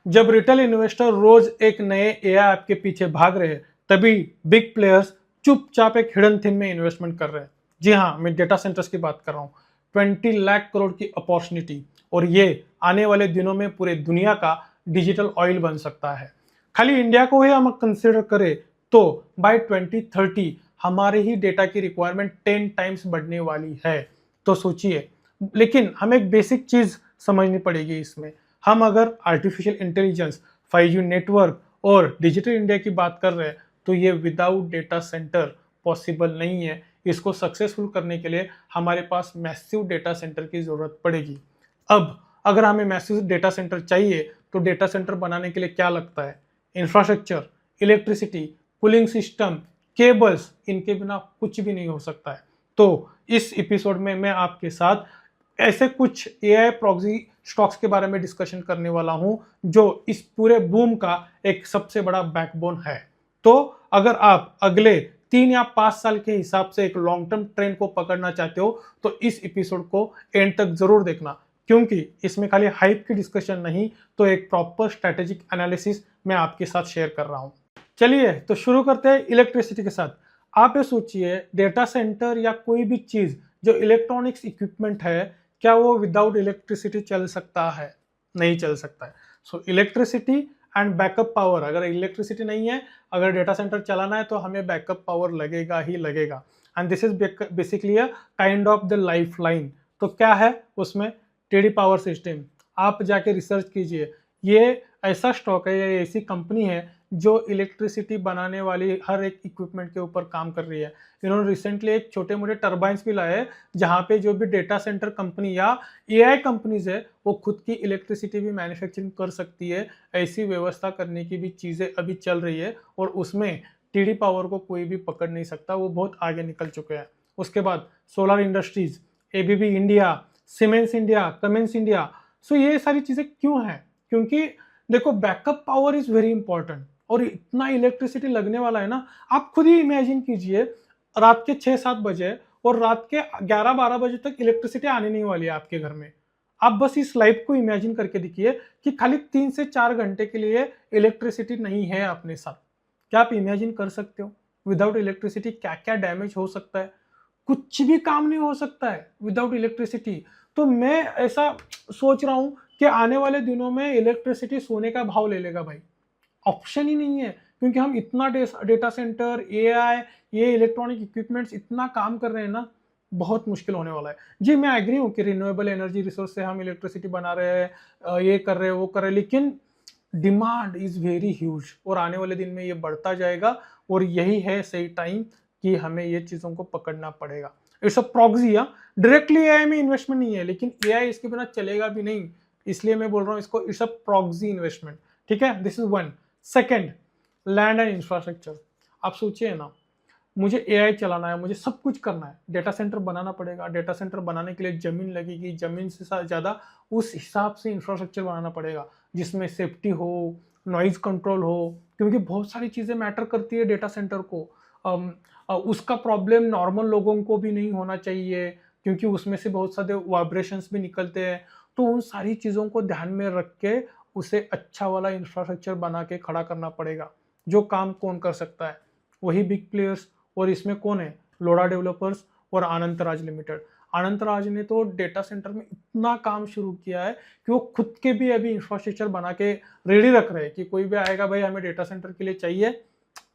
जब retail investor रोज एक नए एआई ऐप के पीछे भाग रहे हैं, तभी बिग प्लेयर्स चुपचाप एक हिडन थिंग में इन्वेस्टमेंट कर रहे हैं। जी हाँ, मैं डेटा सेंटर्स की बात कर रहा हूँ। 20 लाख करोड़ की अपॉर्चुनिटी, और ये आने वाले दिनों में पूरे दुनिया का डिजिटल ऑयल बन सकता है। खाली इंडिया को ही हम कंसिडर करें तो बाय 2030 हमारे ही डेटा की रिक्वायरमेंट 10 टाइम्स बढ़ने वाली है। तो सोचिए, लेकिन हमें एक बेसिक चीज समझनी पड़ेगी इसमें। हम अगर आर्टिफिशियल इंटेलिजेंस, 5G नेटवर्क और डिजिटल इंडिया की बात कर रहे हैं, तो ये विदाउट डेटा सेंटर पॉसिबल नहीं है। इसको सक्सेसफुल करने के लिए हमारे पास मैसिव डेटा सेंटर की जरूरत पड़ेगी। अब अगर हमें मैसिव डेटा सेंटर चाहिए तो डेटा सेंटर बनाने के लिए क्या लगता है? Infrastructure, electricity, cooling system, cables, इनके बिना कुछ भी नहीं हो सकता है। तो इस एपिसोड में मैं आपके साथ ऐसे कुछ एआई प्रॉक्सी स्टॉक्स के बारे में डिस्कशन करने वाला हूं जो इस पूरे बूम का एक सबसे बड़ा बैकबोन है। तो अगर आप अगले 3 या 5 साल के हिसाब से एक लॉन्ग टर्म ट्रेंड को पकड़ना चाहते हो तो इस एपिसोड को एंड तक जरूर देखना, क्योंकि इसमें खाली हाइप की डिस्कशन नहीं, तो एक प्रॉपर स्ट्रेटेजिक एनालिसिस मैं आपके साथ शेयर कर रहा हूं। चलिए तो शुरू करते हैं इलेक्ट्रिसिटी के साथ। आप ये सोचिए, डेटा सेंटर या कोई भी चीज जो इलेक्ट्रॉनिक्स इक्विपमेंट है, क्या वो विदाउट इलेक्ट्रिसिटी चल सकता है? नहीं चल सकता है। सो इलेक्ट्रिसिटी एंड बैकअप पावर, अगर इलेक्ट्रिसिटी नहीं है, अगर डेटा सेंटर चलाना है तो हमें बैकअप पावर लगेगा ही लगेगा। And this is basically a kind of the life line. तो क्या है उसमें? TD power system. आप जाके रिसर्च कीजिए, ये ऐसा स्टॉक है, ये ऐसी कंपनी है जो इलेक्ट्रिसिटी बनाने वाली हर एक इक्विपमेंट के ऊपर काम कर रही है। इन्होंने रिसेंटली एक छोटे मोटे टर्बाइंस भी लाए, जहां पे जो भी डेटा सेंटर कंपनी या एआई कंपनीज है वो खुद की इलेक्ट्रिसिटी भी मैन्युफैक्चरिंग कर सकती है। ऐसी व्यवस्था करने की भी चीजें अभी चल रही है, और उसमें टीडी पावर को कोई भी पकड़ नहीं सकता, वो बहुत आगे निकल चुके हैं। उसके बाद solar industries, ABB India, Siemens India, Cummins India. So ये सारी चीजें क्यों हैं? क्योंकि देखो, backup power is very important, और इतना इलेक्ट्रिसिटी लगने वाला है ना। आप खुद ही इमेजिन कीजिए, रात के 6-7 बजे और रात के 11-12 बजे तक इलेक्ट्रिसिटी आने नहीं वाली है आपके घर में। आप बस इस लाइफ को इमेजिन करके देखिए कि खाली 3 से 4 घंटे के लिए इलेक्ट्रिसिटी नहीं है अपने साथ। क्या आप इमेजिन कर सकते हो विदाउट इलेक्ट्रिसिटी क्या क्या डैमेज हो सकता है? कुछ भी काम नहीं हो सकता है विदाउट इलेक्ट्रिसिटी। तो मैं ऐसा सोच रहा हूं कि आने वाले दिनों में इलेक्ट्रिसिटी सोने का भाव ले लेगा भाई। ऑप्शन ही नहीं है, क्योंकि हम इतना डेटा सेंटर, एआई, ये इलेक्ट्रॉनिक इक्विपमेंट्स इतना काम कर रहे हैं ना, बहुत मुश्किल होने वाला है। जी, मैं एग्री हूँ कि रिन्यूएबल एनर्जी रिसोर्स से हम इलेक्ट्रिसिटी बना रहे हैं, ये कर रहे हैं, वो कर रहे हैं, लेकिन डिमांड इज वेरी ह्यूज, और आने वाले दिन में ये बढ़ता जाएगा। और यही है सही टाइम कि हमें ये चीजों को पकड़ना पड़ेगा। It's a proxy, directly AI में इन्वेस्टमेंट नहीं है, लेकिन एआई इसके बिना चलेगा भी नहीं, इसलिए मैं बोल रहा हूँ इसको इट्स अ प्रॉक्सी इन्वेस्टमेंट। ठीक है, this is one. Second, land and infrastructure. आप सोचिए ना, मुझे एआई चलाना है, मुझे सब कुछ करना है, डेटा सेंटर बनाना पड़ेगा। डेटा सेंटर बनाने के लिए जमीन लगेगी, जमीन से ज़्यादा उस हिसाब से इंफ्रास्ट्रक्चर बनाना पड़ेगा जिसमें सेफ्टी हो, नॉइज कंट्रोल हो, क्योंकि बहुत सारी चीज़ें मैटर करती है डेटा सेंटर को। उसका प्रॉब्लम नॉर्मल लोगों को भी नहीं होना चाहिए, क्योंकि उसमें से बहुत सारे वाइब्रेशंस भी निकलते हैं। तो उन सारी चीज़ों को ध्यान में रख के उसे अच्छा वाला इंफ्रास्ट्रक्चर बना के खड़ा करना पड़ेगा। जो काम कौन कर सकता है? वही बिग प्लेयर्स। और इसमें कौन है? लोडा डेवलपर्स और अनंतराज लिमिटेड। अनंतराज ने तो डेटा सेंटर में इतना काम शुरू किया है कि वो खुद के भी अभी इंफ्रास्ट्रक्चर बना के रेडी रख रहे हैं कि कोई भी आएगा, भाई हमें डेटा सेंटर के लिए चाहिए।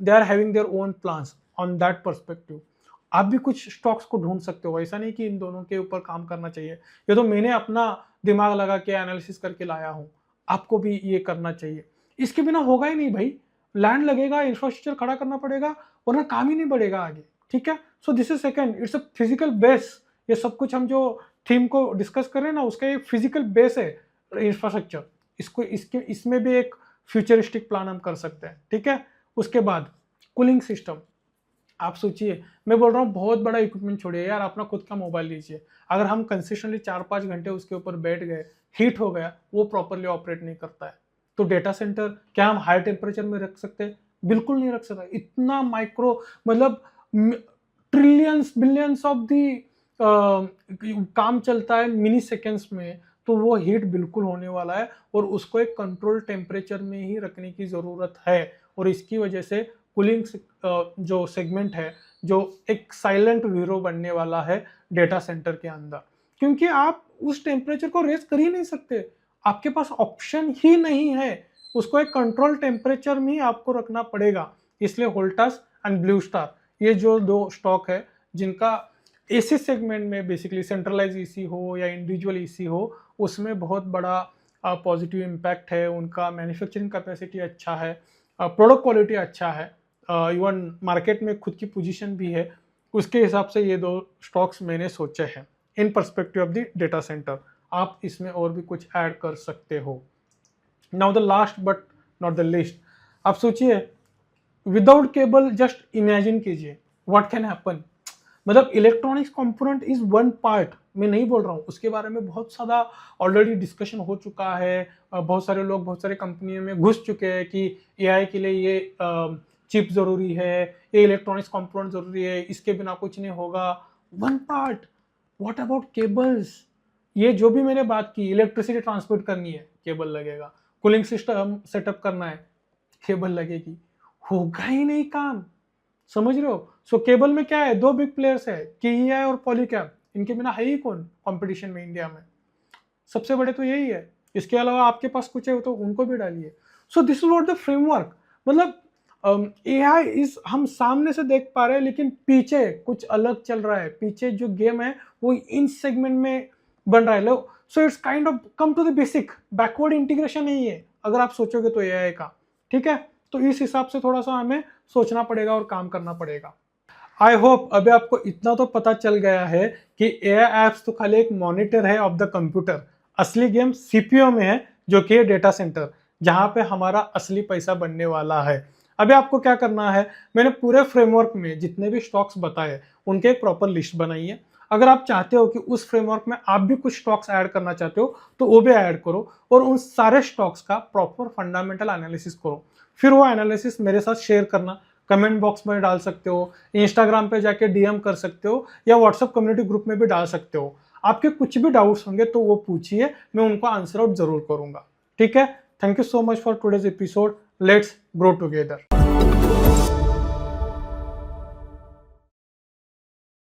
They are having their own plans on that perspective. आप भी कुछ स्टॉक्स को ढूंढ सकते हो, ऐसा नहीं कि इन दोनों के ऊपर काम करना चाहिए। ये तो मैंने अपना दिमाग लगा के एनालिसिस करके लाया हूँ, आपको भी ये करना चाहिए। इसके बिना होगा ही नहीं भाई। लैंड लगेगा, इंफ्रास्ट्रक्चर खड़ा करना पड़ेगा, वरना काम ही नहीं बढ़ेगा आगे। ठीक है, so this is second, it's a physical base. ये सब कुछ हम जो थीम को डिस्कस कर रहे हैं ना, उसका एक फिजिकल बेस है इंफ्रास्ट्रक्चर। इसको इसमें भी एक फ्यूचरिस्टिक प्लान हम कर सकते हैं। ठीक है, उसके बाद कूलिंग सिस्टम। आप सोचिए, मैं बोल रहा हूँ बहुत बड़ा इक्विपमेंट छोड़िए यार, अपना खुद का मोबाइल लीजिए, अगर हम कंसिस्टेंटली 4-5 घंटे उसके ऊपर बैठ गए, हीट हो गया, वो प्रॉपरली ऑपरेट नहीं करता है। तो डेटा सेंटर क्या हम हाई टेम्परेचर में रख सकते हैं? बिल्कुल नहीं रख सकता। इतना माइक्रो, मतलब ट्रिलियंस बिलियंस ऑफ दी काम चलता है मिनी सेकेंड्स में। तो वो हीट बिल्कुल होने वाला है और उसको एक कंट्रोल टेम्परेचर में ही रखने की ज़रूरत है। और इसकी वजह से कूलिंग जो सेगमेंट है, जो एक साइलेंट हीरो बनने वाला है डेटा सेंटर के अंदर, क्योंकि आप उस टेम्परेचर को रेज कर ही नहीं सकते, आपके पास ऑप्शन ही नहीं है, उसको एक कंट्रोल टेम्परेचर में ही आपको रखना पड़ेगा। इसलिए वोल्टास एंड ब्लू स्टार, ये जो दो स्टॉक है जिनका एसी सेगमेंट में बेसिकली सेंट्रलाइज ईसी हो या इंडिविजुअल ईसी हो, उसमें बहुत बड़ा पॉजिटिव इम्पैक्ट है। उनका मैन्युफैक्चरिंग कैपेसिटी अच्छा है, प्रोडक्ट क्वालिटी अच्छा है, इवन मार्केट में खुद की पोजीशन भी है। उसके हिसाब से ये दो स्टॉक्स मैंने सोचे हैं in perspective of the data centre. आप इसमें और भी कुछ ऐड कर सकते हो। Now the last but not the least, आप सोचिए विदाउट केबल, जस्ट इमेजिन कीजिए व्हाट कैन हैपन। मतलब electronics component is one part, मैं नहीं बोल रहा हूँ, उसके बारे में बहुत सारा ऑलरेडी डिस्कशन हो चुका है। बहुत सारे लोग बहुत सारे कंपनियों में घुस चुके हैं कि एआई के लिए ये चिप जरूरी है, ये इलेक्ट्रॉनिक्स कंपोनेंट जरूरी है, इसके बिना कुछ नहीं होगा। One part, what about cables? ये जो भी मैंने बात की, इलेक्ट्रिसिटी ट्रांसमिट करनी है केबल लगेगा, कूलिंग सिस्टम सेटअप करना है केबल लगेगी, होगा ही नहीं काम। समझ रहे हो? सो केबल में क्या है, दो बिग प्लेयर्स है, केईआई और पॉलीकैब, इनके बिना है ही कौन कंपटीशन में इंडिया में? सबसे बड़े तो यही है। इसके अलावा आपके पास कुछ है तो उनको भी डालिए। So this is what the framework. मतलब एआई इज हम सामने से देख पा रहे हैं, लेकिन पीछे कुछ अलग चल रहा है, पीछे जो गेम है वो इन सेगमेंट में बन रहा है। So it's kind of come to the basic, backward integration नहीं है अगर आप सोचोगे तो एआई का। ठीक है, तो इस हिसाब से थोड़ा सा हमें सोचना पड़ेगा और काम करना पड़ेगा। आई होप अभी आपको इतना तो पता चल गया है कि एआई एप्स तो खाली एक मॉनिटर है ऑफ द कंप्यूटर। असली गेम सीपीयू में है, जो कि डेटा सेंटर, जहां पे हमारा असली पैसा बनने वाला है। अभी आपको क्या करना है, मैंने पूरे फ्रेमवर्क में जितने भी स्टॉक्स बताए उनके एक प्रॉपर लिस्ट बनाई है। अगर आप चाहते हो कि उस फ्रेमवर्क में आप भी कुछ स्टॉक्स ऐड करना चाहते हो तो वो भी ऐड करो, और उन सारे स्टॉक्स का प्रॉपर फंडामेंटल एनालिसिस करो। फिर वो एनालिसिस मेरे साथ शेयर करना, कमेंट बॉक्स में डाल सकते हो, इंस्टाग्राम पे जाके डीएम कर सकते हो, या व्हाट्सएप कम्युनिटी ग्रुप में भी डाल सकते हो। आपके कुछ भी डाउट्स होंगे तो वो पूछिए, मैं उनको आंसर आउट जरूर करूंगा। ठीक है, thank you so much for today's episode. Let's grow together.